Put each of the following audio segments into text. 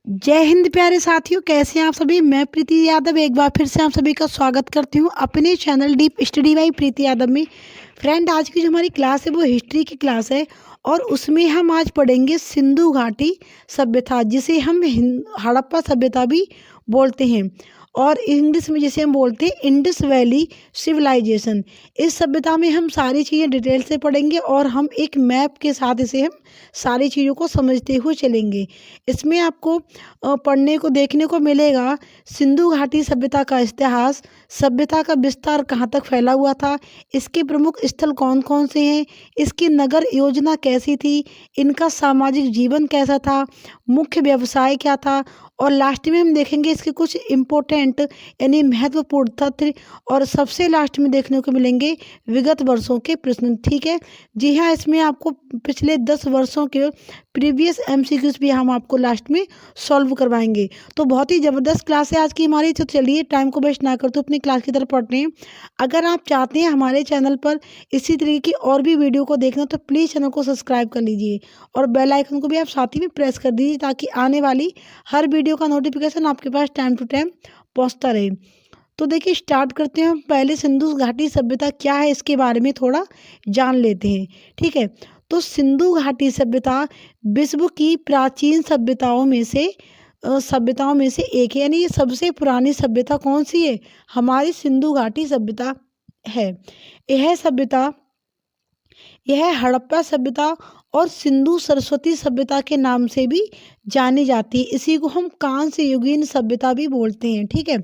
जय हिंद प्यारे साथियों, कैसे हैं आप सभी। मैं प्रीति यादव एक बार फिर से आप सभी का स्वागत करती हूं अपने चैनल डीप स्टडी बाई प्रीति यादव में। फ्रेंड, आज की जो हमारी क्लास है वो हिस्ट्री की क्लास है और उसमें हम आज पढ़ेंगे सिंधु घाटी सभ्यता, जिसे हम हड़प्पा सभ्यता भी बोलते हैं और इंग्लिश में जिसे हम बोलते हैं इंडस वैली सिविलाइजेशन। इस सभ्यता में हम सारी चीज़ें डिटेल से पढ़ेंगे और हम एक मैप के साथ इसे हम सारी चीज़ों को समझते हुए चलेंगे। इसमें आपको पढ़ने को देखने को मिलेगा सिंधु घाटी सभ्यता का इतिहास, सभ्यता का विस्तार कहाँ तक फैला हुआ था, इसके प्रमुख स्थल कौन कौन से हैं, इसकी नगर योजना कैसी थी, इनका सामाजिक जीवन कैसा था, मुख्य व्यवसाय क्या था, और लास्ट में हम देखेंगे इसके कुछ इम्पोर्टेंट यानी महत्वपूर्ण तथ्य और सबसे लास्ट में देखने को मिलेंगे विगत वर्षों के प्रश्न। ठीक है जी हाँ, इसमें आपको पिछले 10 वर्षों के प्रीवियस एमसीक्यूज भी हम आपको लास्ट में सॉल्व करवाएंगे। तो बहुत ही ज़बरदस्त क्लास है आज की हमारी। तो चलिए टाइम को वेस्ट ना करते अपनी क्लास की तरफ पढ़ते हैं। अगर आप चाहते हैं हमारे चैनल पर इसी तरीके की और भी वीडियो को देखना तो प्लीज़ चैनल को सब्सक्राइब कर लीजिए और बेल आइकन को भी आप साथ ही में प्रेस कर दीजिए ताकि आने वाली हर वीडियो का नोटिफिकेशन आपके पास टाइम टू टाइम पहुँचता रहे। तो देखिए स्टार्ट करते हैं। हम पहले सिंधु घाटी सभ्यता क्या है इसके बारे में थोड़ा जान लेते हैं। ठीक है, तो सिंधु घाटी सभ्यता विश्व की प्राचीन सभ्यताओं में से एक है, यानी ये सबसे पुरानी सभ्यता कौन सी है, हमारी सिंधु घाटी सभ्यता है। यह सभ्यता यह हड़प्पा सभ्यता और सिंधु सरस्वती सभ्यता के नाम से भी जानी जाती है। इसी को हम कांस्य युगीन सभ्यता भी बोलते हैं। ठीक है,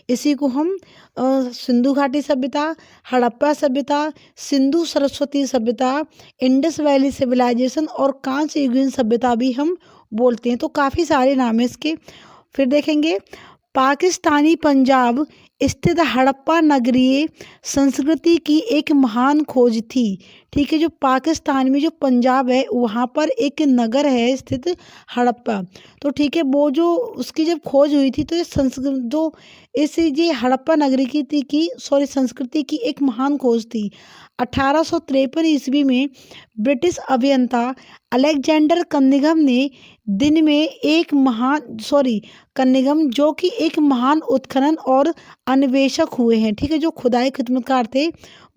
इसी को हम सिंधु घाटी सभ्यता, हड़प्पा सभ्यता, सिंधु सरस्वती सभ्यता, इंडस वैली सिविलाइजेशन और कांस्य युगीन सभ्यता भी हम बोलते हैं। तो काफ़ी सारे नाम है इसके। फिर देखेंगे पाकिस्तानी पंजाब स्थित हड़प्पा नगरीय संस्कृति की एक महान खोज थी। ठीक है, जो पाकिस्तान में जो पंजाब है वहाँ पर एक नगर है स्थित हड़प्पा। तो ठीक है, वो जो उसकी जब खोज हुई थी तो ये ये हड़प्पा नगरी की संस्कृति की एक महान खोज थी। 1853 ईस्वी में ब्रिटिश अभियंता अलेक्जेंडर कनिंघम ने दिन में कनिंघम जो कि एक महान उत्खनन और अन्वेषक हुए हैं। ठीक है, जो खुदाई खिदमतकार थे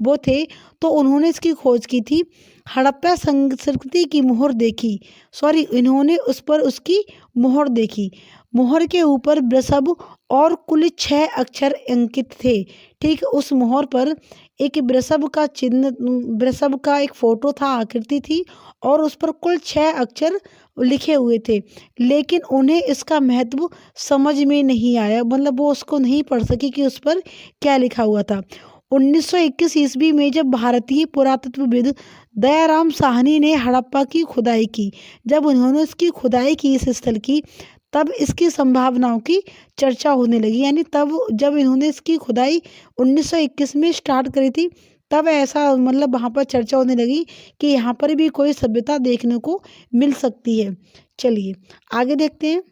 वो थे, तो उन्होंने इसकी खोज की थी। हड़प्पा संस्कृति की मोहर देखी, इन्होंने उस पर उसकी मोहर देखी। मोहर के ऊपर वृषभ और कुल 6 अक्षर अंकित थे। ठीक, उस मोहर पर एक वृषभ का चिन्ह, वृषभ का एक फोटो था, आकृति थी और उस पर कुल 6 अक्षर लिखे हुए थे, लेकिन उन्हें इसका महत्व समझ में नहीं आया, मतलब वो उसको नहीं पढ़ सकी कि उस पर क्या लिखा हुआ था। 1921 ईस्वी में जब भारतीय पुरातत्वविद दयाराम साहनी ने हड़प्पा की खुदाई की, जब उन्होंने इसकी खुदाई की इस स्थल की, तब इसकी संभावनाओं की चर्चा होने लगी। यानी तब जब इन्होंने इसकी खुदाई 1921 में स्टार्ट करी थी, तब ऐसा मतलब वहाँ पर चर्चा होने लगी कि यहाँ पर भी कोई सभ्यता देखने को मिल सकती है। चलिए आगे देखते हैं।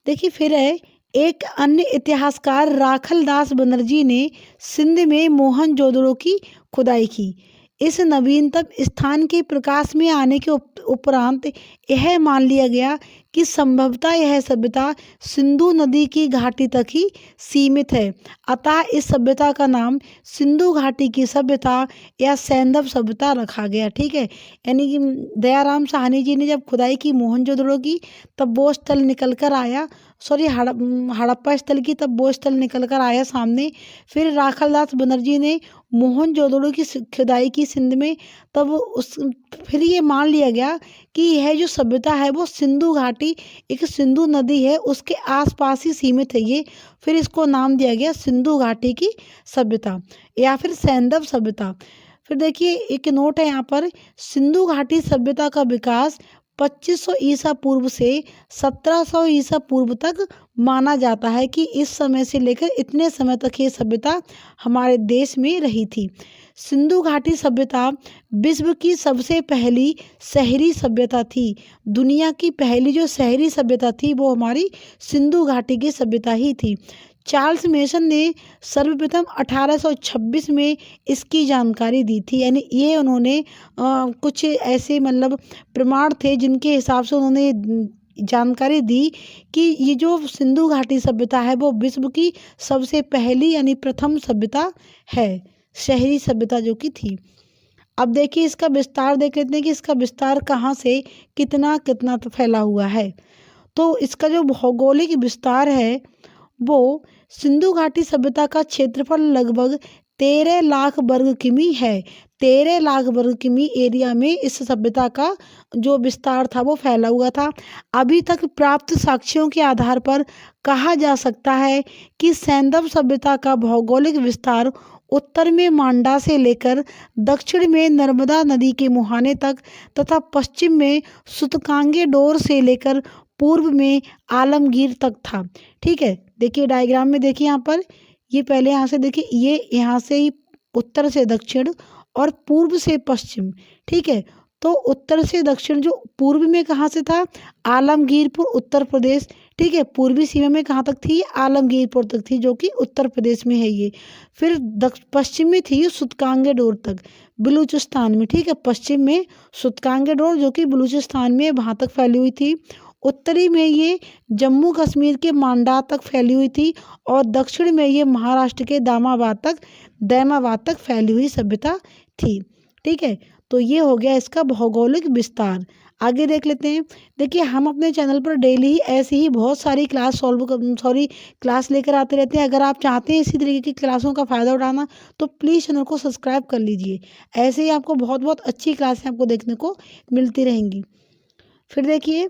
देखिए फिर है एक अन्य इतिहासकार राखल दास बनर्जी ने सिंध में मोहनजोदड़ो की खुदाई की। इस नवीनतम स्थान के प्रकाश में आने के उपरांत यह मान लिया गया कि संभवतः यह सभ्यता सिंधु नदी की घाटी तक ही सीमित है। अतः इस सभ्यता का नाम सिंधु घाटी की सभ्यता या सैंधव सभ्यता रखा गया। ठीक है, यानी कि दयाराम साहनी जी ने जब खुदाई की मोहनजोदड़ो की, तब वो स्थल निकल कर आया, हड़प्पा स्थल की, तब वो स्थल निकल कर आया सामने। फिर राखलदास बनर्जी ने मोहनजोदड़ो की खुदाई की सिंध में, फिर ये मान लिया गया कि यह जो सभ्यता है वो सिंधु घाटी, एक सिंधु नदी है उसके आसपास ही सीमित है ये। फिर इसको नाम दिया गया सिंधु घाटी की सभ्यता या फिर सैंधव सभ्यता। फिर देखिए एक नोट है यहाँ पर, सिंधु घाटी सभ्यता का विकास 2500 ईसा पूर्व से 1700 ईसा पूर्व तक माना जाता है कि इस समय से लेकर इतने समय तक ये सभ्यता हमारे देश में रही थी। सिंधु घाटी सभ्यता विश्व की सबसे पहली शहरी सभ्यता थी। दुनिया की पहली जो शहरी सभ्यता थी वो हमारी सिंधु घाटी की सभ्यता ही थी। चार्ल्स मेसन ने सर्वप्रथम 1826 में इसकी जानकारी दी थी। यानी ये उन्होंने कुछ ऐसे मतलब प्रमाण थे जिनके हिसाब से उन्होंने जानकारी दी कि ये जो सिंधु घाटी सभ्यता है वो विश्व की सबसे पहली यानी प्रथम सभ्यता है, शहरी सभ्यता जो कि थी। अब देखिए इसका विस्तार देख लेते हैं कि इसका विस्तार कहाँ से कितना कितना तो फैला हुआ है। तो इसका जो भौगोलिक विस्तार है वो सिंधु घाटी सभ्यता का क्षेत्रफल लगभग 13 लाख वर्ग किमी है। 13 लाख वर्ग किमी एरिया में इस सभ्यता का जो विस्तार था वो फैला हुआ था। अभी तक प्राप्त साक्ष्यों के आधार पर कहा जा सकता है कि सैंधव सभ्यता का भौगोलिक विस्तार उत्तर में मांडा से लेकर दक्षिण में नर्मदा नदी के मुहाने तक तथा पश्चिम में सुतकांगे डोर से लेकर पूर्व में आलमगीर तक था। ठीक है, देखिए डायग्राम में देखिए यहाँ पर, ये पहले यहाँ से देखिए, ये यहाँ से ही उत्तर से दक्षिण और पूर्व से पश्चिम। ठीक है, तो उत्तर से दक्षिण जो पूर्व में कहाँ से था, आलमगीरपुर उत्तर प्रदेश। ठीक है, पूर्वी सीमा में कहाँ तक थी, आलमगीरपुर तक थी जो कि उत्तर प्रदेश में है ये। फिर पश्चिम में थी सुतकांगे डोर तक बलूचिस्तान में। ठीक है, पश्चिम में सुतकांगे डोर जो कि बलूचिस्तान में वहाँ तक फैली हुई थी। उत्तरी में ये जम्मू कश्मीर के मांडा तक फैली हुई थी और दक्षिण में ये महाराष्ट्र के दैमाबाद तक फैली हुई सभ्यता थी। ठीक है, तो ये हो गया इसका भौगोलिक विस्तार। आगे देख लेते हैं। देखिए हम अपने चैनल पर डेली ही ऐसी ही बहुत सारी क्लास लेकर आते रहते हैं। अगर आप चाहते हैं इसी तरीके की क्लासों का फ़ायदा उठाना तो प्लीज़ चैनल को सब्सक्राइब कर लीजिए। ऐसे ही आपको बहुत बहुत अच्छी क्लासें आपको देखने को मिलती रहेंगी। फिर देखिए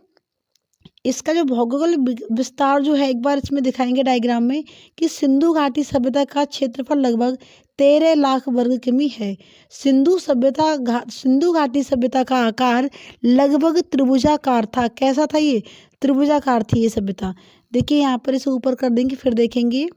इसका जो भौगोलिक विस्तार जो है एक बार इसमें दिखाएंगे डायग्राम में कि सिंधु घाटी सभ्यता का क्षेत्रफल लगभग 13 लाख वर्ग किमी है। सिंधु घाटी सभ्यता का आकार लगभग त्रिभुजाकार था। कैसा था ये, त्रिभुजाकार थी ये सभ्यता। देखिए यहाँ पर इसे ऊपर कर देंगे फिर देखेंगे।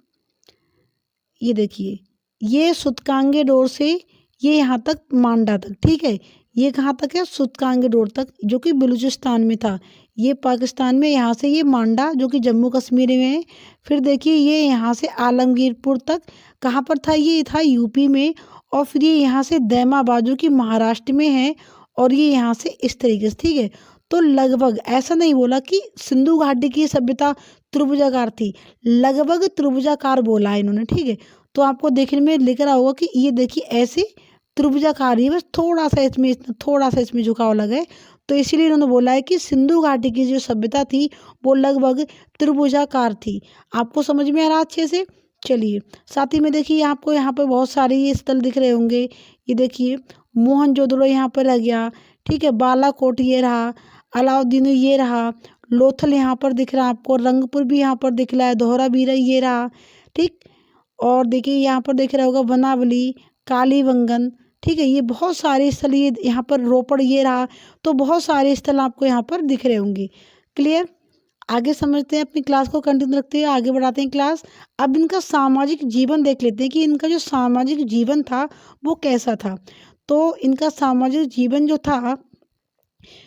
ये देखिए ये सुतकांगे डोर से ये यहाँ तक मांडा तक। ठीक है, ये कहाँ तक है, सुतकांगे डोर तक जो कि बलूचिस्तान में था। ये पाकिस्तान में, यहाँ से ये मांडा जो कि जम्मू कश्मीर में है। फिर देखिए ये यहाँ से आलमगीरपुर तक कहाँ पर था, ये था यूपी में। और फिर ये यहाँ से दैमाबाद जो कि महाराष्ट्र में है और ये यहाँ से इस तरीके से। ठीक है, तो लगभग ऐसा नहीं बोला कि सिंधु घाटी की सभ्यता त्रिभुजाकार थी, लगभग त्रिभुजाकार बोला है इन्होंने। ठीक है, तो आपको देखने में लिख रहा होगा कि ये देखिए ऐसे त्रिभुजाकार ही, बस थोड़ा सा इसमें झुकाव लगा है। तो इसीलिए इन्होंने बोला है कि सिंधु घाटी की जो सभ्यता थी वो लगभग त्रिभुजाकार थी। आपको समझ में आ रहा अच्छे से। चलिए साथ ही में देखिए आपको यहाँ पर बहुत सारे ये स्थल दिख रहे होंगे। ये देखिए मोहनजोदड़ो यहाँ पर रह गया। ठीक है, बालाकोट ये रहा, अलाउद्दीन ये रहा, लोथल यहाँ पर दिख रहा है आपको, रंगपुर भी यहाँ पर दिख रहा है, धौलावीरा ये रहा। ठीक, और देखिए यहाँ पर दिख रहा होगा वनावली, कालीबंगन। ठीक है, ये बहुत सारे स्थल, ये यहाँ पर रोपड़ ये रहा। तो बहुत सारे स्थल आपको यहाँ पर दिख रहे होंगे। क्लियर, आगे समझते हैं, अपनी क्लास को कंटिन्यू रखते हुए आगे बढ़ाते हैं क्लास। अब इनका सामाजिक जीवन देख लेते हैं कि इनका जो सामाजिक जीवन था वो कैसा था। तो इनका सामाजिक जीवन जो था,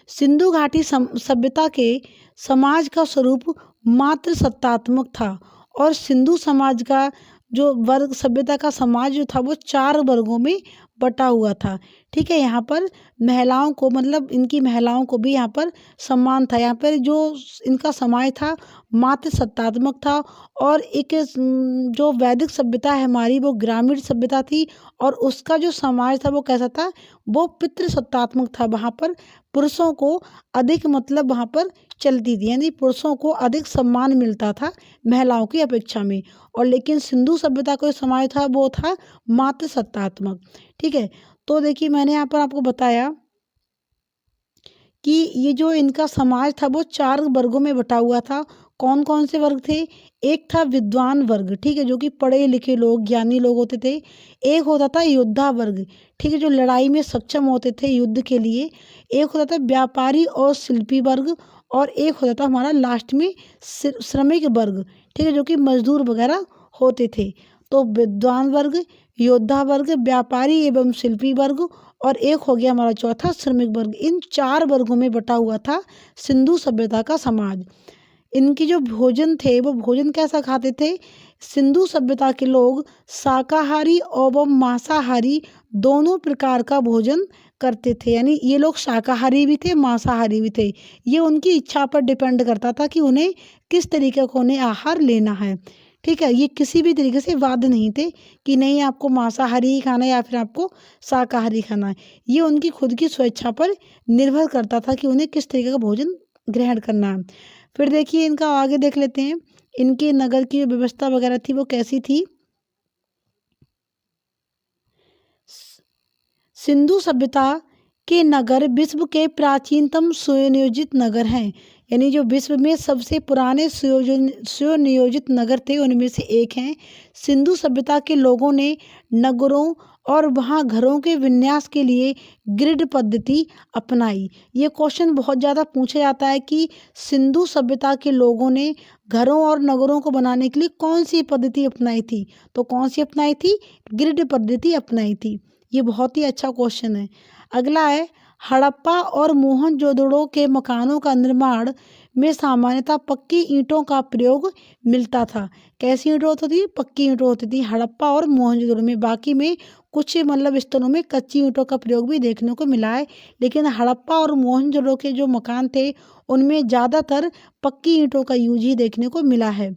सिंधु घाटी सभ्यता के समाज का स्वरूप मात्र सत्तात्मक था और सिंधु समाज का जो वर्ग सभ्यता का समाज जो था वो 4 वर्गों में बटा हुआ था। ठीक है, यहाँ पर महिलाओं को, मतलब इनकी महिलाओं को भी यहाँ पर सम्मान था। यहाँ पर जो इनका समाज था मात्र सत्तात्मक था और एक जो वैदिक सभ्यता है हमारी वो ग्रामीण सभ्यता थी और उसका जो समाज था वो कैसा था, वो पितृसत्तात्मक था। वहाँ पर पुरुषों को अधिक मतलब वहाँ पर चलती थी, यानी पुरुषों को अधिक सम्मान मिलता था महिलाओं की अपेक्षा में। और लेकिन सिंधु सभ्यता का जो समाज था वो था मात्र सत्तात्मक। ठीक है, तो देखिए मैंने यहाँ पर आपको बताया कि ये जो इनका समाज था वो 4 वर्गों में बटा हुआ था। कौन कौन से वर्ग थे, एक था विद्वान वर्ग। ठीक है, जो कि पढ़े लिखे लोग, ज्ञानी लोग होते थे। एक होता था योद्धा वर्ग। ठीक है, जो लड़ाई में सक्षम होते थे युद्ध के लिए। एक होता था व्यापारी और शिल्पी वर्ग और एक होता था हमारा लास्ट में श्रमिक वर्ग। ठीक है, जो कि मजदूर वगैरह होते थे। तो विद्वान वर्ग, योद्धा वर्ग, व्यापारी एवं शिल्पी वर्ग और एक हो गया हमारा चौथा श्रमिक वर्ग। इन 4 वर्गों में बटा हुआ था सिंधु सभ्यता का समाज। इनकी जो भोजन थे वो भोजन कैसा खाते थे? सिंधु सभ्यता के लोग शाकाहारी एवं मांसाहारी दोनों प्रकार का भोजन करते थे, यानी ये लोग शाकाहारी भी थे, मांसाहारी भी थे। ये उनकी इच्छा पर डिपेंड करता था कि उन्हें किस तरीके का उन्हें आहार लेना है। ठीक है, ये किसी भी तरीके से बाध्य नहीं थे कि नहीं आपको मांसाहारी ही खाना है या फिर आपको शाकाहारी खाना है। ये उनकी खुद की स्वेच्छा पर निर्भर करता था कि उन्हें किस तरीके का भोजन ग्रहण करना है। फिर देखिए इनका आगे देख लेते हैं, इनके नगर की जो व्यवस्था वगैरह थी वो कैसी थी। सिंधु सभ्यता के नगर विश्व के प्राचीनतम सुनियोजित नगर हैं, यानी जो विश्व में सबसे पुराने सुनियोजित नगर थे उनमें से एक हैं। सिंधु सभ्यता के लोगों ने नगरों और वहाँ घरों के विन्यास के लिए ग्रिड पद्धति अपनाई। ये क्वेश्चन बहुत ज़्यादा पूछा जाता है कि सिंधु सभ्यता के लोगों ने घरों और नगरों को बनाने के लिए कौन सी पद्धति अपनाई थी, तो कौन सी अपनाई थी? ग्रिड पद्धति अपनाई थी। ये बहुत ही अच्छा क्वेश्चन है। अगला है, हड़प्पा और मोहनजोदड़ो के मकानों का निर्माण में सामान्यतः पक्की ईंटों का प्रयोग मिलता था। कैसी ईंटें होती थी? पक्की ईंटें होती थी हड़प्पा और मोहनजोदड़ो में। बाकी में कुछ मतलब स्थलों में कच्ची ईंटों का प्रयोग भी देखने को मिला है, लेकिन हड़प्पा और मोहनजोदड़ो के जो मकान थे उनमें ज़्यादातर पक्की ईंटों का यूज ही देखने को मिला है।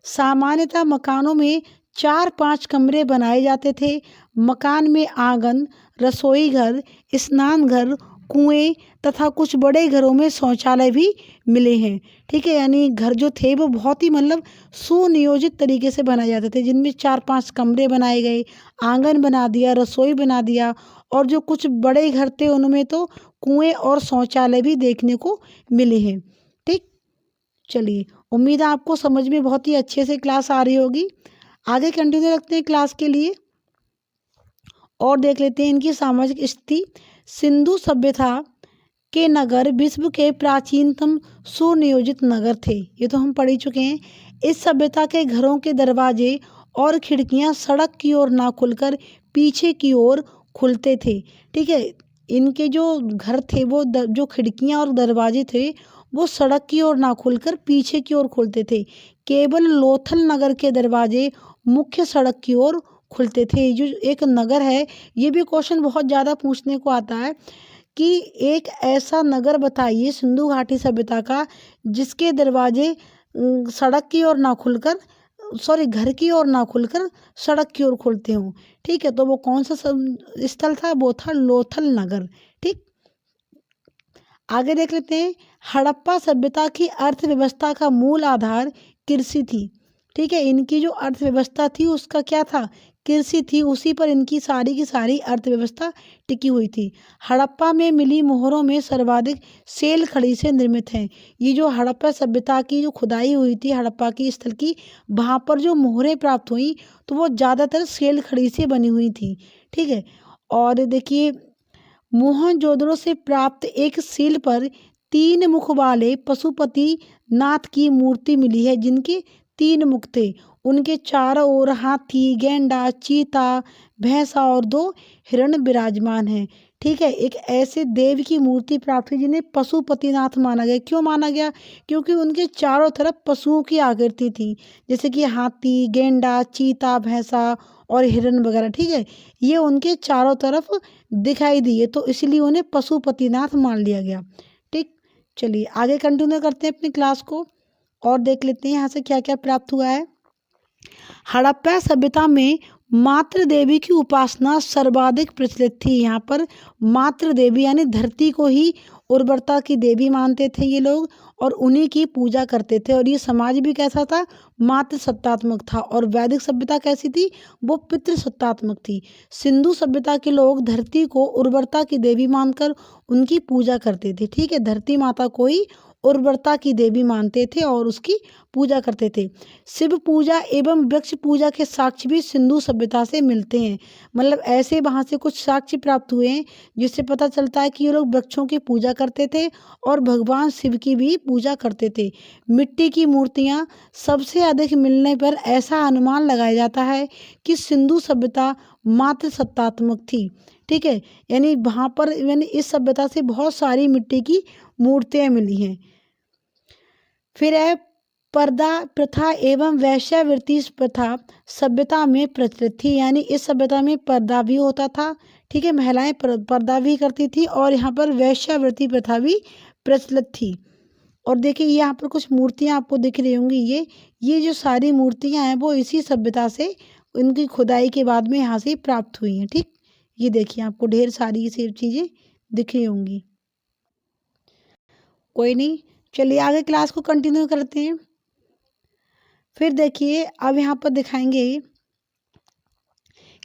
सामान्यतः मकानों में 4-5 कमरे बनाए जाते थे। मकान में आंगन, रसोई घर, स्नान घर, कुएं तथा कुछ बड़े घरों में शौचालय भी मिले हैं। ठीक है, यानी घर जो थे वो बहुत ही मतलब सुनियोजित तरीके से बनाए जाते थे, जिनमें 4-5 कमरे बनाए गए, आंगन बना दिया, रसोई बना दिया, और जो कुछ बड़े घर थे उनमें तो कुएं और शौचालय भी देखने को मिले हैं। ठीक, चलिए उम्मीद है आपको समझ में बहुत ही अच्छे से क्लास आ रही होगी। आगे कंटिन्यू रखते हैं क्लास के लिए और देख लेते हैं इनकी सामाजिक स्थिति। सिंधु सभ्यता के नगर विश्व के प्राचीनतम सुनियोजित नगर थे, ये तो हम पढ़ ही चुके हैं। इस सभ्यता के घरों के दरवाजे और खिड़कियां सड़क की ओर ना खुलकर पीछे की ओर खुलते थे। ठीक है, इनके जो घर थे वो जो खिड़कियां और दरवाजे थे वो सड़क की ओर ना खुलकर पीछे की ओर खुलते थे। केवल लोथल नगर के दरवाजे मुख्य सड़क की ओर खुलते थे। जो एक नगर है, ये भी क्वेश्चन बहुत ज़्यादा पूछने को आता है कि एक ऐसा नगर बताइए सिंधु घाटी सभ्यता का जिसके दरवाजे सड़क की ओर ना खुलकर घर की ओर ना खुलकर सड़क की ओर खुलते हों। ठीक है, तो वो कौन सा स्थल था? वो था लोथल नगर। ठीक, आगे देख लेते हैं। हड़प्पा सभ्यता की अर्थव्यवस्था का मूल आधार कृषि थी। ठीक है, इनकी जो अर्थव्यवस्था थी उसका क्या था? कृषि थी, उसी पर इनकी सारी की सारी अर्थव्यवस्था टिकी हुई थी। हड़प्पा में मिली मोहरों में सर्वाधिक सेल खड़ी से निर्मित हैं। ये जो हड़प्पा सभ्यता की जो खुदाई हुई थी हड़प्पा की स्थल की, वहाँ पर जो मोहरें प्राप्त हुई तो वो ज़्यादातर सेल खड़ी से बनी हुई थी। ठीक है, और देखिए मोहनजोदड़ो से प्राप्त एक सील पर 3 मुख वाले पशुपति नाथ की मूर्ति मिली है, जिनके 3 मुख थे। उनके चारों ओर हाथी, गेंडा, चीता, भैंसा और 2 हिरण विराजमान हैं। ठीक है, एक ऐसे देव की मूर्ति प्राप्त हुई जिन्हें पशुपतिनाथ माना गया। क्यों माना गया? क्योंकि उनके चारों तरफ पशुओं की आकृति थी, जैसे कि हाथी, गेंडा, चीता, भैंसा और हिरण वगैरह। ठीक है, ये उनके चारों तरफ दिखाई दिए तो इसलिए उन्हें पशुपतिनाथ मान लिया गया। ठीक, चलिए आगे कंटिन्यू करते हैं अपनी क्लास को और देख लेते हैं यहाँ से क्या क्या प्राप्त हुआ है। हड़प्पा सभ्यता में मातृ देवी की उपासना सर्वाधिक प्रचलित थी। यहाँ पर मातृ देवी यानी धरती को ही उर्वरता की देवी मानते थे ये लोग और उन्हीं की पूजा करते थे। और ये समाज भी कैसा था? मातृ सत्तात्मक था। और वैदिक सभ्यता कैसी थी? वो पितृ सत्तात्मक थी। सिंधु सभ्यता के लोग धरती को उर्वरता की देवी मानकर उनकी पूजा करते थे। ठीक है, धरती माता को ही उर्वरता की देवी मानते थे और उसकी पूजा करते थे। शिव पूजा एवं वृक्ष पूजा के साक्ष्य भी सिंधु सभ्यता से मिलते हैं। मतलब ऐसे वहाँ से कुछ साक्ष्य प्राप्त हुए हैं जिससे पता चलता है कि ये लोग वृक्षों की पूजा करते थे और भगवान शिव की भी पूजा करते थे। मिट्टी की मूर्तियाँ सबसे अधिक मिलने पर ऐसा अनुमान लगाया जाता है कि सिंधु सभ्यता मातृ सत्तात्मक थी। ठीक है, यानी वहाँ पर यानी इस सभ्यता से बहुत सारी मिट्टी की मूर्तियाँ मिली हैं। फिर है पर्दा प्रथा एवं वेश्यावृत्ति प्रथा सभ्यता में प्रचलित थी, यानी इस सभ्यता में पर्दा भी होता था, ठीक है, महिलाएं पर्दा भी करती थी और यहाँ पर वेश्यावृत्ति प्रथा भी प्रचलित थी। और देखिए यहाँ पर कुछ मूर्तियाँ आपको दिख रही होंगी, ये जो सारी मूर्तियाँ हैं वो इसी सभ्यता से उनकी खुदाई के बाद में यहाँ से प्राप्त हुई हैं, ठीक। ये देखिए आपको ढेर सारी ये सब चीज़ें दिख रही होंगी। कोई नहीं, चलिए आगे क्लास को कंटिन्यू करते हैं। फिर देखिए अब यहाँ पर दिखाएंगे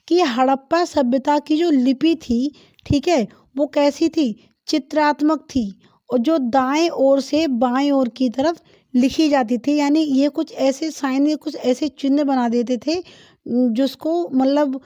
कि हड़प्पा सभ्यता की जो लिपि थी, ठीक है, वो कैसी थी, चित्रात्मक थी और जो दाएं ओर से बाएं ओर की तरफ लिखी जाती थी, यानी ये कुछ ऐसे साइन या कुछ ऐसे चिन्ह बना देते थे जिसको मतलब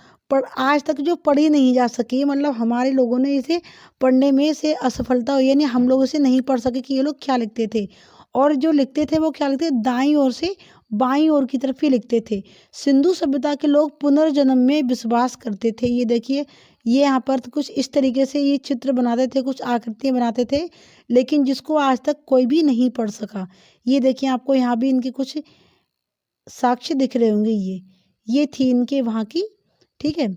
आज तक जो पढ़ी नहीं जा सकी, मतलब हमारे लोगों ने इसे पढ़ने में से असफलता हुई, यानी हम लोग इसे नहीं पढ़ सके कि ये लोग क्या लिखते थे। और जो लिखते थे वो क्या लिखते थे, दाईं ओर से बाईं ओर की तरफ ही लिखते थे। सिंधु सभ्यता के लोग पुनर्जन्म में विश्वास करते थे। ये देखिए ये यहाँ पर तो कुछ इस तरीके से ये चित्र बनाते थे, कुछ आकृतियाँ बनाते थे, लेकिन जिसको आज तक कोई भी नहीं पढ़ सका। ये देखिए आपको यहाँ भी इनके कुछ साक्ष्य दिख रहे होंगे, ये थी इनके वहाँ की, ठीक है,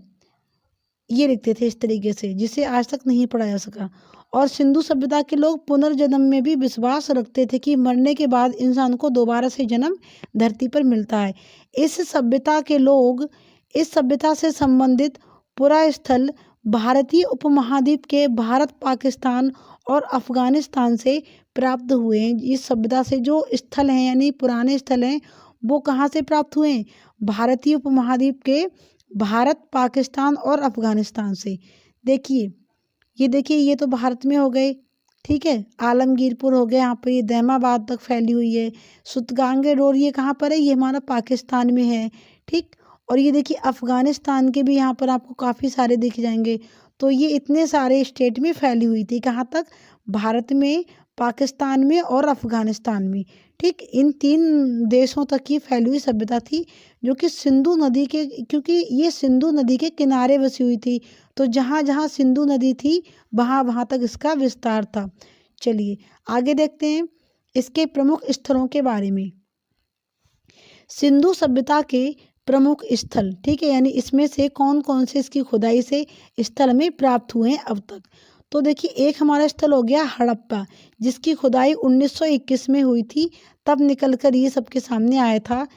ये लिखते थे इस तरीके से जिसे आज तक नहीं पढ़ा जा सका। और सिंधु सभ्यता के लोग पुनर्जन्म में भी विश्वास रखते थे कि मरने के बाद इंसान को दोबारा से जन्म धरती पर मिलता है। इस सभ्यता के लोग इस सभ्यता से संबंधित पुरा स्थल भारतीय उपमहाद्वीप के भारत, पाकिस्तान और अफगानिस्तान से प्राप्त हुए हैं। इस सभ्यता से जो स्थल हैं यानी पुराने स्थल हैं वो कहाँ से प्राप्त हुए हैं, भारतीय उपमहाद्वीप के भारत, पाकिस्तान और अफगानिस्तान से। देखिए ये देखिए ये तो भारत में हो गए, ठीक है, आलमगीरपुर हो गया, यहाँ पर ये दैमाबाद तक फैली हुई है। सुतगांगे डोर ये कहाँ पर है, ये हमारा पाकिस्तान में है, ठीक। और ये देखिए अफगानिस्तान के भी यहाँ पर आपको काफ़ी सारे दिख जाएंगे। तो ये इतने सारे स्टेट में फैली हुई थी, कहाँ तक, भारत में, पाकिस्तान में और अफगानिस्तान में, ठीक। इन 3 देशों तक की फैली हुई सभ्यता थी जो कि सिंधु नदी के, क्योंकि ये सिंधु नदी के किनारे बसी हुई थी, तो जहाँ जहाँ सिंधु नदी थी वहाँ वहाँ तक इसका विस्तार था। चलिए आगे देखते हैं इसके प्रमुख स्थलों के बारे में। सिंधु सभ्यता के प्रमुख स्थल, ठीक है, यानी इसमें से कौन कौन से इसकी खुदाई से स्थल में प्राप्त हुए हैं अब तक। तो देखिए एक हमारा स्थल हो गया हड़प्पा, जिसकी खुदाई 1921 में हुई थी, तब निकल कर ये सबके सामने आया था।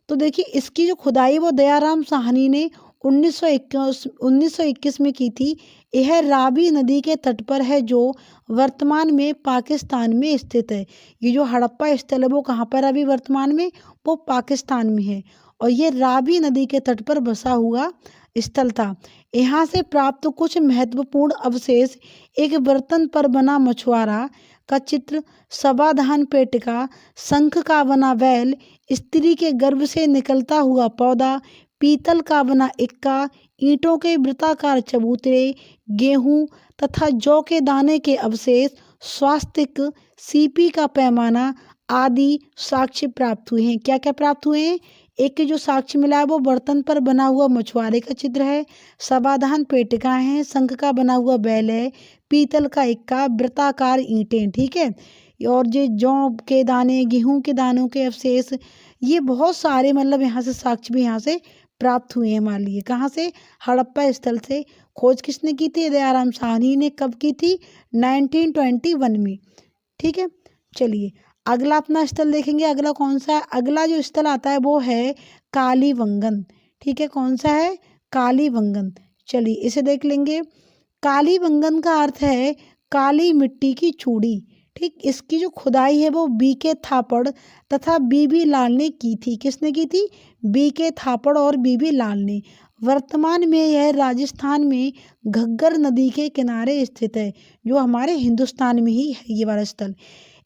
तो देखिए इसकी जो खुदाई वो दयाराम साहनी ने 1921 में की थी। यह रावी नदी के तट पर है जो वर्तमान में पाकिस्तान में स्थित है। ये जो हड़प्पा स्थल है वो कहाँ पर अभी वर्तमान में, वो पाकिस्तान में है और ये रावी नदी के तट पर बसा हुआ स्थल था। यहाँ से प्राप्त कुछ महत्वपूर्ण अवशेष एक बर्तन पर बना मछुआरा का चित्र, सवाधान पेटिका, शंख का बना बैल, स्त्री के गर्भ से निकलता हुआ पौधा, पीतल का बना इक्का, ईंटों के वृत्ताकार चबूतरे, गेहूं तथा जौ के दाने के अवशेष, स्वास्तिक, सीपी का पैमाना आदि साक्ष्य प्राप्त हुए हैं। क्या क्या प्राप्त हुए हैं, एक जो साक्ष्य मिला है वो बर्तन पर बना हुआ मछुआरे का चित्र है, समाधान पेटिका है, शंख का बना हुआ बैल है, पीतल का इक्का, वृत्ताकार ईंटें, ठीक है, और ये जौ के दाने, गेहूं के दानों के अवशेष, ये बहुत सारे मतलब यहाँ से साक्ष्य भी यहाँ से प्राप्त हुए हैं हमारे लिए। कहाँ से, हड़प्पा स्थल से। खोज किसने की थी, दयाराम साहनी ने। कब की थी, 1921 में, ठीक है। चलिए अगला अपना स्थल देखेंगे, अगला कौन सा है, अगला जो स्थल आता है वो है कालीबंगन, ठीक है, कौन सा है, कालीबंगन। चलिए इसे देख लेंगे। कालीबंगन का अर्थ है काली मिट्टी की चूड़ी, ठीक। इसकी जो खुदाई है वो बीके थापड़ तथा बीबी लाल ने की थी। किसने की थी, बीके थापड़ और बीबी लाल ने। वर्तमान में यह राजस्थान में घग्गर नदी के किनारे स्थित है, जो हमारे हिंदुस्तान में ही है ये वाला स्थल।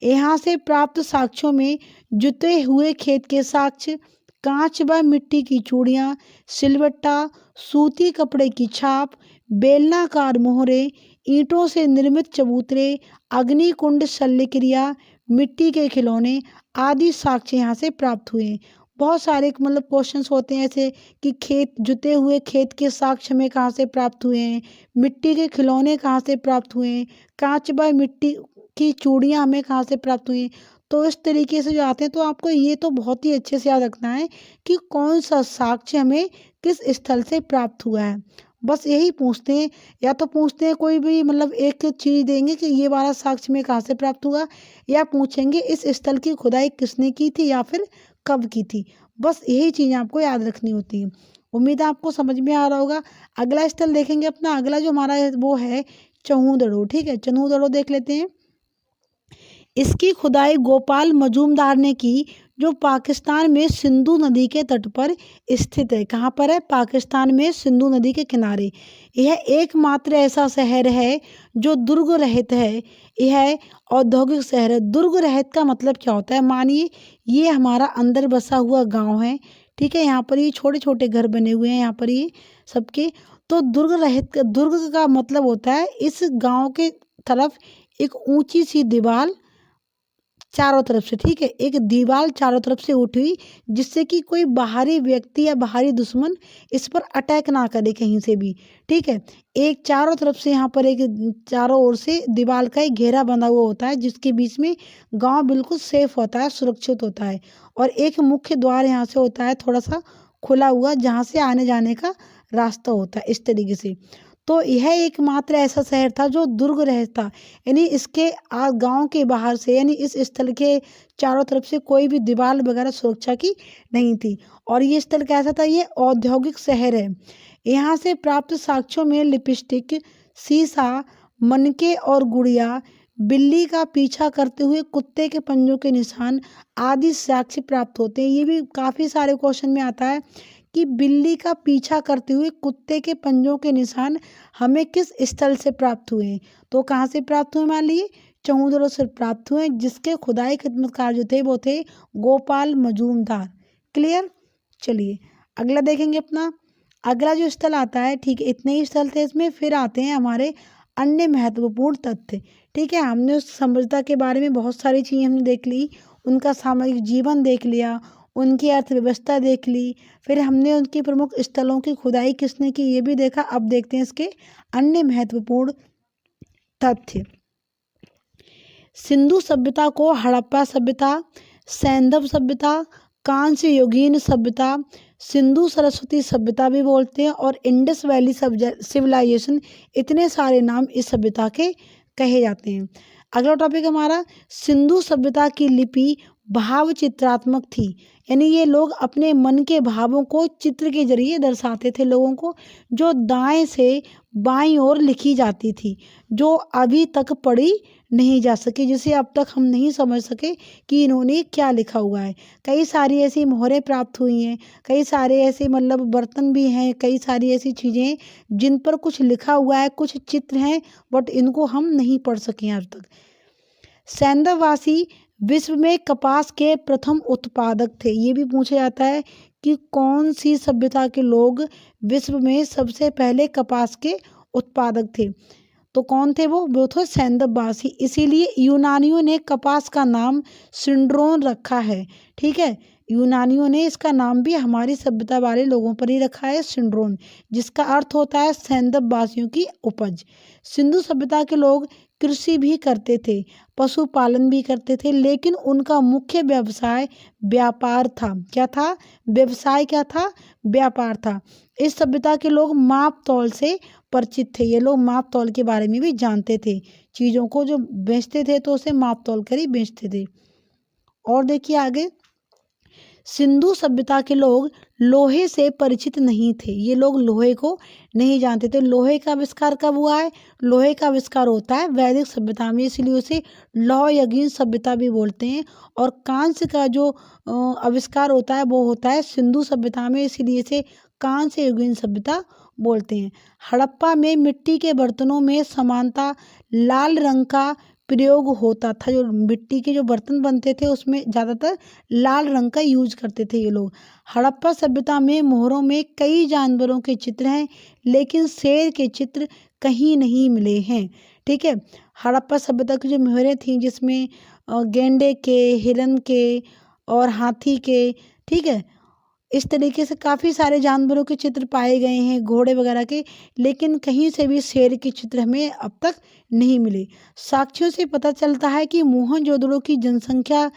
यहाँ से प्राप्त साक्ष्यों में जुते हुए खेत के साक्ष्य, कांच व मिट्टी की चूड़ियाँ, सिलवट्टा, सूती कपड़े की छाप, बेलनाकार मोहरे, ईंटों से निर्मित चबूतरे, अग्निकुंड शल्यक्रिया, मिट्टी के खिलौने आदि साक्ष्य यहाँ से प्राप्त हुए हैं। बहुत सारे मतलब क्वेश्चंस होते हैं ऐसे कि खेत, जुते हुए खेत के साक्ष्य में कहाँ से प्राप्त हुए हैं, मिट्टी के खिलौने कहाँ से प्राप्त हुए हैं, कांच व मिट्टी की चूड़ियाँ हमें कहाँ से प्राप्त हुई हैं। तो इस तरीके से जो आते हैं, तो आपको ये तो बहुत ही अच्छे से याद रखना है कि कौन सा साक्ष्य हमें किस स्थल से प्राप्त हुआ है। बस यही पूछते हैं, या तो पूछते हैं कोई भी मतलब एक चीज़ देंगे कि ये वाला साक्ष्य में कहाँ से प्राप्त हुआ, या पूछेंगे इस स्थल की खुदाई किसने की थी या फिर कब की थी। बस यही चीज़ें आपको याद रखनी होती हैं। उम्मीद है आपको समझ में आ रहा होगा। अगला स्थल देखेंगे अपना, अगला जो हमारा है वो है चहूदड़ो। ठीक है, चहूदड़ो देख लेते हैं। इसकी खुदाई गोपाल मजूमदार ने की, जो पाकिस्तान में सिंधु नदी के तट पर स्थित है। कहाँ पर है? पाकिस्तान में सिंधु नदी के किनारे। यह एकमात्र ऐसा शहर है जो दुर्ग रहित है। यह औद्योगिक शहर है। दुर्ग रहित का मतलब क्या होता है? मानिए ये हमारा अंदर बसा हुआ गांव है, ठीक है, यहाँ पर ये छोटे छोटे घर बने हुए हैं, यहाँ पर ये सबके, तो दुर्ग का मतलब होता है इस गांव के तरफ एक ऊंची सी दीवार चारों तरफ से, ठीक है, एक दीवार चारों तरफ से उठी, जिससे कि कोई बाहरी व्यक्ति या बाहरी दुश्मन इस पर अटैक ना करे कहीं से भी। ठीक है, एक चारों तरफ से यहाँ पर एक चारों ओर से दीवार का एक घेरा बना हुआ होता है, जिसके बीच में गांव बिल्कुल सेफ होता है, सुरक्षित होता है। और एक मुख्य द्वार यहाँ से होता है थोड़ा सा खुला हुआ, जहाँ से आने जाने का रास्ता होता है इस तरीके से। तो यह एकमात्र ऐसा शहर था जो दुर्ग रहित था, यानी इसके गांव के बाहर से, यानी इस स्थल के चारों तरफ से कोई भी दीवार वगैरह सुरक्षा की नहीं थी। और ये स्थल कैसा था? ये औद्योगिक शहर है। यहाँ से प्राप्त साक्ष्यों में लिपस्टिक, शीशा, मनके और गुड़िया, बिल्ली का पीछा करते हुए कुत्ते के पंजों के निशान आदि साक्ष्य प्राप्त होते हैं। ये भी काफ़ी सारे क्वेश्चन में आता है कि बिल्ली का पीछा करते हुए कुत्ते के पंजों के निशान हमें किस स्थल से प्राप्त हुए हैं? तो कहाँ से प्राप्त हुए? मान लीजिए चमूदड़ों से प्राप्त हुए, जिसके खुदाई खिदमतकार जो थे वो थे गोपाल मजूमदार। क्लियर? चलिए अगला देखेंगे अपना। अगला जो स्थल आता है, ठीक है, इतने ही स्थल थे इसमें, फिर आते हैं हमारे अन्य महत्वपूर्ण तथ्य। ठीक है, हमने उस सभ्यता के बारे में बहुत सारी चीज़ें हमने देख ली, उनका सामाजिक जीवन देख लिया, उनकी अर्थव्यवस्था देख ली, फिर हमने उनकी प्रमुख स्थलों की खुदाई किसने की ये भी देखा। अब देखते हैं इसके अन्य महत्वपूर्ण तथ्य। सिंधु सभ्यता को हड़प्पा सभ्यता, सैंधव सभ्यता, कांस्य युगीन सभ्यता, सिंधु सरस्वती सभ्यता भी बोलते हैं, और इंडस वैली सिविलाइजेशन, इतने सारे नाम इस सभ्यता के कहे जाते हैं। अगला टॉपिक हमारा, सिंधु सभ्यता की लिपि भाव चित्रात्मक थी, यानी ये लोग अपने मन के भावों को चित्र के जरिए दर्शाते थे लोगों को, जो दाएं से बाईं ओर लिखी जाती थी, जो अभी तक पढ़ी नहीं जा सकी, जिसे अब तक हम नहीं समझ सके कि इन्होंने क्या लिखा हुआ है। कई सारी ऐसी मोहरें प्राप्त हुई हैं, कई सारे ऐसे मतलब बर्तन भी हैं, कई सारी ऐसी चीज़ें जिन पर कुछ लिखा हुआ है, कुछ चित्र हैं, बट इनको हम नहीं पढ़ सके आज तक। सैंधववासी विश्व में कपास के प्रथम उत्पादक थे। ये भी पूछा जाता है कि कौन सी सभ्यता के लोग विश्व में सबसे पहले कपास के उत्पादक थे? तो कौन थे वो थे सैंधववासी। इसीलिए यूनानियों ने कपास का नाम सिंड्रोन रखा है। ठीक है, यूनानियों ने इसका नाम भी हमारी सभ्यता वाले लोगों पर ही रखा है, सिंड्रोन, जिसका अर्थ होता है सैंधववासियों की उपज। सिंधु सभ्यता के लोग कृषि भी करते थे, पशुपालन भी करते थे, लेकिन उनका मुख्य व्यवसाय व्यापार था। क्या था? व्यवसाय क्या था? व्यापार था। इस सभ्यता के लोग माप तौल से परिचित थे। ये लोग माप तौल के बारे में भी जानते थे, चीज़ों को जो बेचते थे तो उसे माप तौल कर ही बेचते थे। और देखिए आगे, सिंधु सभ्यता के लोग लोहे से परिचित नहीं थे। ये लोग लोहे को नहीं जानते थे। लोहे का आविष्कार कब हुआ है? लोहे का आविष्कार होता है वैदिक सभ्यता में, इसलिए उसे लौह युगीन सभ्यता भी बोलते हैं। और कांस्य का जो आविष्कार होता है वो होता है सिंधु सभ्यता में, इसलिए इसे कांस्य युगीन सभ्यता बोलते हैं। हड़प्पा में मिट्टी के बर्तनों में समानता लाल रंग का प्रयोग होता था। जो मिट्टी के जो बर्तन बनते थे उसमें ज़्यादातर लाल रंग का यूज करते थे ये लोग। हड़प्पा सभ्यता में मोहरों में कई जानवरों के चित्र हैं, लेकिन शेर के चित्र कहीं नहीं मिले हैं। ठीक है, हड़प्पा सभ्यता की जो मोहरें थीं, जिसमें गेंडे के, हिरन के और हाथी के, ठीक है, इस तरीके से काफ़ी सारे जानवरों के चित्र पाए गए हैं, घोड़े वगैरह के, लेकिन कहीं से भी शेर के चित्र हमें अब तक नहीं मिले। साक्ष्यों से पता चलता है कि मोहनजोदड़ो की जनसंख्या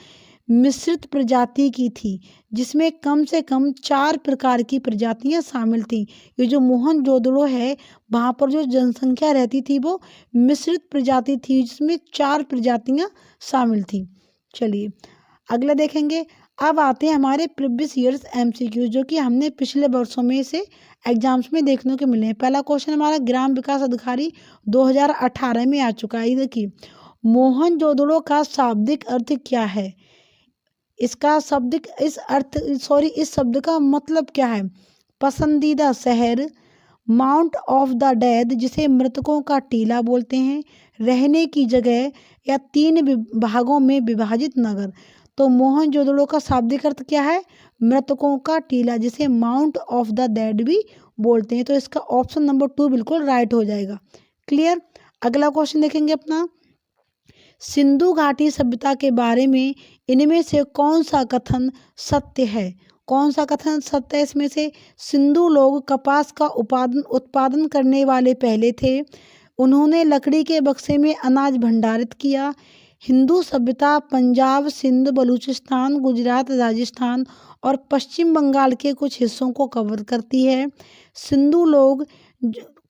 मिश्रित प्रजाति की थी, जिसमें कम से कम 4 प्रकार की प्रजातियां शामिल थीं। ये जो मोहनजोदड़ो है, वहाँ पर जो जनसंख्या रहती थी वो मिश्रित प्रजाति थी, जिसमें 4 प्रजातियां शामिल थीं। चलिए अगला देखेंगे। अब आते हैं हमारे प्रीवियस ईयर्स एमसीक्यू, जो कि हमने पिछले वर्षों में से एग्जाम्स में देखने को मिले हैं। पहला क्वेश्चन हमारा ग्राम विकास अधिकारी 2018 में आ चुका है। देखिए, मोहनजोदड़ो का शाब्दिक अर्थ क्या है? इसका शाब्दिक इस शब्द का मतलब क्या है? पसंदीदा शहर, माउंट ऑफ द डेड जिसे मृतकों का टीला बोलते हैं, रहने की जगह, या 3 भागों में विभाजित नगर। तो मोहनजोदड़ो का शाब्दिक अर्थ क्या है? मृतकों का टीला, जिसे माउंट ऑफ द डेड भी बोलते हैं। तो इसका ऑप्शन नंबर 2 बिल्कुल राइट हो जाएगा। क्लियर। अगला क्वेश्चन देखेंगे अपना, सिंधु घाटी सभ्यता के बारे में इनमें से कौन सा कथन सत्य है? कौन सा कथन सत्य है इसमें से? सिंधु लोग कपास का उत्पादन करने वाले पहले थे। उन्होंने लकड़ी के बक्से में अनाज भंडारित किया। हिंदू सभ्यता पंजाब, सिंध, बलूचिस्तान, गुजरात, राजस्थान और पश्चिम बंगाल के कुछ हिस्सों को कवर करती है। सिंधु लोग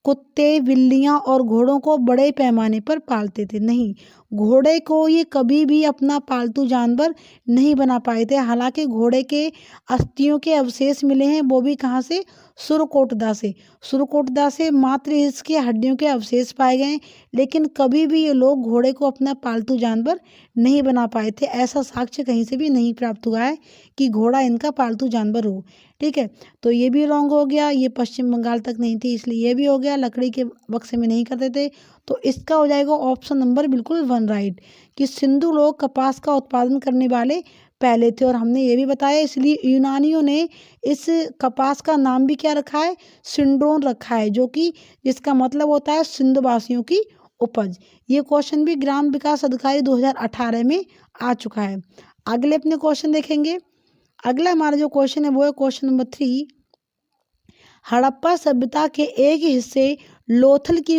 कुत्ते, बिल्लियां और घोड़ों को बड़े पैमाने पर पालते थे। नहीं, घोड़े को ये कभी भी अपना पालतू जानवर नहीं बना पाए थे। हालांकि घोड़े के अस्थियों के अवशेष मिले हैं, वो भी कहाँ से? सुरकोटदा से। सुरकोटदा से मात्र इसके हड्डियों के अवशेष पाए गए, लेकिन कभी भी ये लोग घोड़े को अपना पालतू जानवर नहीं बना पाए थे। ऐसा साक्ष्य कहीं से भी नहीं प्राप्त हुआ है कि घोड़ा इनका पालतू जानवर हो। ठीक है, तो ये भी रॉन्ग हो गया। ये पश्चिम बंगाल तक नहीं थी, इसलिए ये भी हो गया। लकड़ी के बक्से में नहीं करते थे, तो इसका हो जाएगा ऑप्शन नंबर बिल्कुल 1 राइट, कि सिंधु लोग कपास का उत्पादन करने वाले पहले थे। और हमने ये भी बताया, इसलिए यूनानियों ने इस कपास का नाम भी क्या रखा है? सिंड्रोन रखा है, जो कि जिसका मतलब होता है सिंधवासियों की उपज। ये क्वेश्चन भी ग्राम विकास अधिकारी 2018 में आ चुका है। अगले अपने क्वेश्चन देखेंगे। अगला हमारा जो क्वेश्चन है वो है क्वेश्चन नंबर 3। हड़प्पा सभ्यता के एक हिस्से लोथल की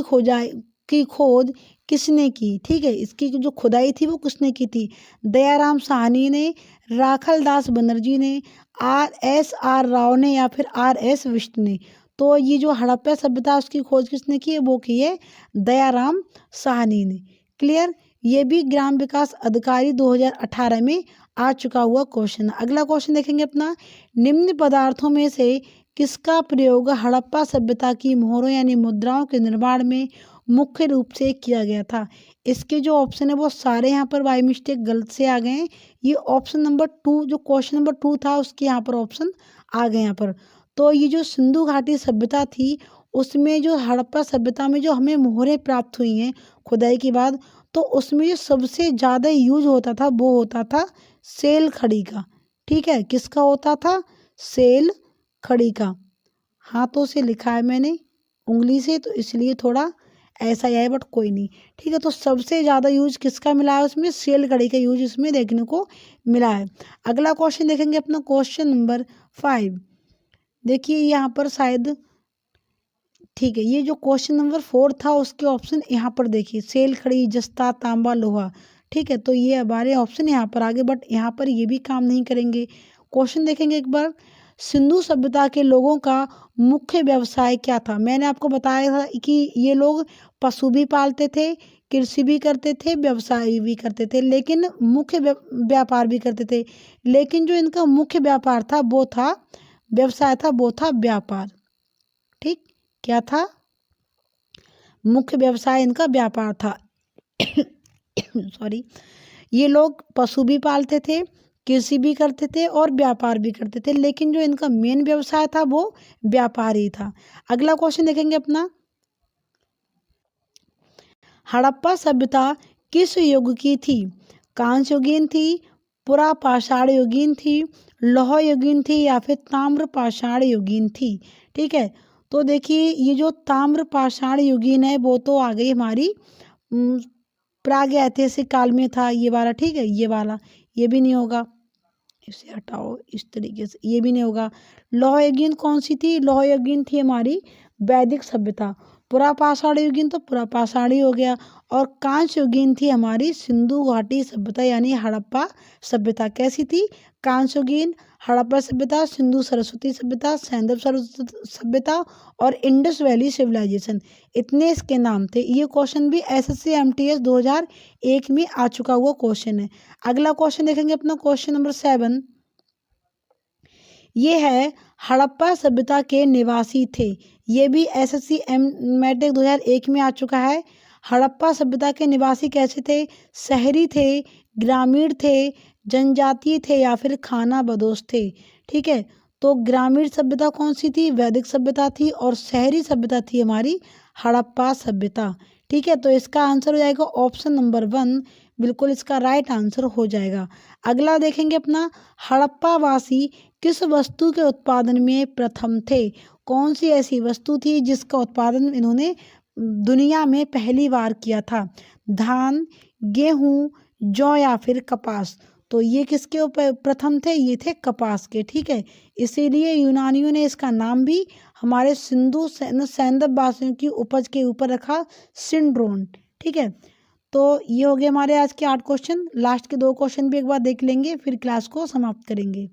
खोज किसने की? ठीक है, इसकी जो खुदाई थी वो किसने की थी? दयाराम साहनी ने, राखल दास बनर्जी ने, RSR राव ने, या फिर RS विष्ट ने। तो ये जो हड़प्पा सभ्यता उसकी खोज किसने की है? वो की है दयाराम साहनी ने। क्लियर। ये भी ग्राम विकास अधिकारी 2018 में आ चुका हुआ क्वेश्चन। अगला क्वेश्चन देखेंगे अपना, निम्न पदार्थों में से किसका प्रयोग हड़प्पा सभ्यता की मोहरों यानी मुद्राओं के निर्माण में मुख्य रूप से किया गया था? इसके जो ऑप्शन है वो सारे यहाँ पर बाय मिस्टेक गलत से आ गए हैं। ये ऑप्शन नंबर 2, जो क्वेश्चन नंबर 2 था, उसके यहाँ पर ऑप्शन आ गए यहाँ पर। तो ये जो सिंधु घाटी सभ्यता थी, उसमें जो हड़प्पा सभ्यता में जो हमें मोहरें प्राप्त हुई हैं खुदाई के बाद, तो उसमें जो सबसे ज़्यादा यूज होता था वो होता था सेल खड़ी का। ठीक है, किसका होता था? सेल खड़ी का। हाथों से लिखा है मैंने उंगली से, तो इसलिए थोड़ा ऐसा ही है, बट कोई नहीं। ठीक है, तो सबसे ज़्यादा यूज किसका मिला है? उसमें सेल कड़ी का यूज इसमें देखने को मिला है। अगला क्वेश्चन देखेंगे अपना क्वेश्चन नंबर 5। देखिए यहाँ पर शायद, ठीक है, ये जो क्वेश्चन नंबर 4 था उसके ऑप्शन यहाँ पर देखिए, सेल खड़ी, जस्ता, तांबा, लोहा। ठीक है, तो ये हमारे ऑप्शन यहाँ पर आगे, बट यहाँ पर ये भी काम नहीं करेंगे। क्वेश्चन देखेंगे एक बार, सिंधु सभ्यता के लोगों का मुख्य व्यवसाय क्या था? मैंने आपको बताया था कि ये लोग पशु भी पालते थे, कृषि भी करते थे, व्यवसाय भी करते थे, लेकिन मुख्य व्यापार भी करते थे। लेकिन जो इनका मुख्य व्यापार था वो था, व्यवसाय था वो था व्यापार। ठीक, क्या था? मुख्य व्यवसाय इनका व्यापार था। सॉरी। ये लोग पशु भी पालते थे, कृषि भी करते थे और व्यापार भी करते थे, लेकिन जो इनका मेन व्यवसाय था वो व्यापार ही था। अगला क्वेश्चन देखेंगे अपना, हड़प्पा सभ्यता किस युग की थी? कांस्य युगीन थी, पुरा पाषाण युगीन थी, लौह युगीन थी, या फिर ताम्र पाषाण युगीन थी? ठीक है, तो देखिए ये जो ताम्र पाषाण युगीन है वो तो आ गई हमारी प्राग ऐतिहासिक काल में था ये वाला। ठीक है, ये वाला ये भी नहीं होगा, इसे हटाओ इस तरीके से, ये भी नहीं होगा। लौह युगीन कौन सी थी? लौह युगीन थी हमारी वैदिक सभ्यता। पुरापाषाण युगीन तो पुरापाषाणी हो गया। और कांस्य युगीन थी हमारी सिंधु घाटी सभ्यता यानी हड़प्पा सभ्यता। कैसी थी? कांस्य युगीन, हड़प्पा सभ्यता, सिंधु सरस्वती सभ्यता, सैंधव सरस्वती सभ्यता और इंडस वैली सिविलाइजेशन, इतने इसके नाम थे। ये क्वेश्चन भी एसएससी एमटीएस 2001 में आ चुका हुआ क्वेश्चन है। अगला क्वेश्चन देखेंगे अपना क्वेश्चन नंबर 7। ये है हड़प्पा सभ्यता के निवासी थे। ये भी एसएससी मैट्रिक 2001 में आ चुका है। हड़प्पा सभ्यता के निवासी कैसे थे? शहरी थे, ग्रामीण थे, जनजातीय थे या फिर खाना बदोश थे। ठीक है, तो ग्रामीण सभ्यता कौन सी थी? वैदिक सभ्यता थी। और शहरी सभ्यता थी हमारी हड़प्पा सभ्यता। ठीक है, तो इसका आंसर हो जाएगा ऑप्शन नंबर 1, बिल्कुल इसका राइट आंसर हो जाएगा। अगला देखेंगे अपना, हड़प्पा वासी किस वस्तु के उत्पादन में प्रथम थे? कौन सी ऐसी वस्तु थी जिसका उत्पादन इन्होंने दुनिया में पहली बार किया था? धान, गेहूं, जौ या फिर कपास? तो ये किसके ऊपर प्रथम थे? ये थे कपास के। ठीक है, इसीलिए यूनानियों ने इसका नाम भी हमारे सिंधु सैंधव वासियों की उपज के ऊपर रखा, सिंड्रोन। ठीक है, तो ये हो गए हमारे आज के 8 क्वेश्चन। लास्ट के 2 क्वेश्चन भी एक बार देख लेंगे, फिर क्लास को समाप्त करेंगे।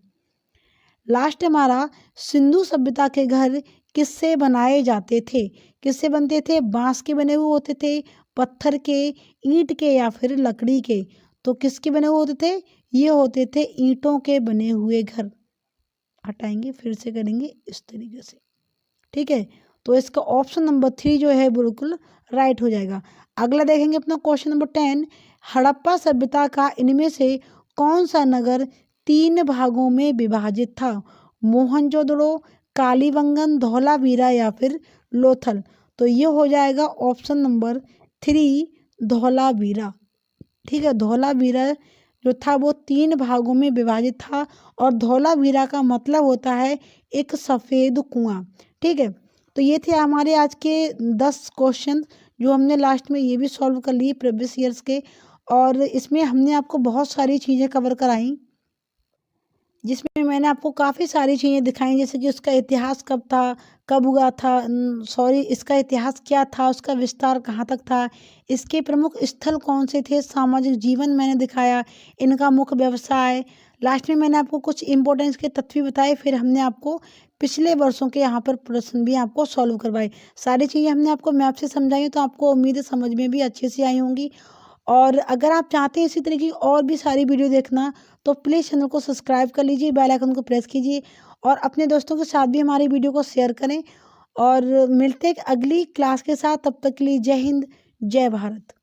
लास्ट हमारा, सिंधु सभ्यता के घर किससे बनाए जाते थे? किससे बनते थे? बांस के बने हुए होते थे, पत्थर के, ईंट के या फिर लकड़ी के? तो किसके बने हुए होते थे? ये होते थे ईंटों के बने हुए घर। हटाएंगे, फिर से करेंगे इस तरीके से। ठीक है, तो इसका ऑप्शन नंबर 3 जो है बिल्कुल राइट हो जाएगा। अगला देखेंगे अपना क्वेश्चन नंबर 10। हड़प्पा सभ्यता का इनमें से कौन सा नगर 3 भागों में विभाजित था? मोहनजोदड़ो, कालीबंगन, धौलावीरा या फिर लोथल? तो ये हो जाएगा ऑप्शन नंबर 3, धौलावीरा। ठीक है, धौलावीरा जो था वो 3 भागों में विभाजित था। और धौलावीरा का मतलब होता है एक सफ़ेद कुआं। ठीक है, तो ये थे हमारे आज के 10 क्वेश्चन जो हमने लास्ट में ये भी सॉल्व कर लिए प्रीवियस ईयर्स के। और इसमें हमने आपको बहुत सारी चीज़ें कवर कराई, जिसमें मैंने आपको काफ़ी सारी चीज़ें दिखाई, जैसे कि उसका इतिहास कब था, कब हुआ था, सॉरी इसका इतिहास क्या था, उसका विस्तार कहाँ तक था, इसके प्रमुख स्थल कौन से थे, सामाजिक जीवन मैंने दिखाया, इनका मुख्य व्यवसाय। लास्ट में मैंने आपको कुछ इंपॉर्टेंस के तथ्य भी बताए। फिर हमने आपको पिछले वर्षों के यहाँ पर प्रश्न भी आपको सॉल्व करवाए। सारी चीज़ें हमने आपको मैप से समझाई, तो आपको उम्मीद है समझ में भी अच्छे से आई होंगी। और अगर आप चाहते हैं इसी तरह की और भी सारी वीडियो देखना, तो प्लीज़ चैनल को सब्सक्राइब कर लीजिए, बेल आइकन को प्रेस कीजिए और अपने दोस्तों के साथ भी हमारी वीडियो को शेयर करें। और मिलते हैं अगली क्लास के साथ, तब तक के लिए जय हिंद, जय भारत।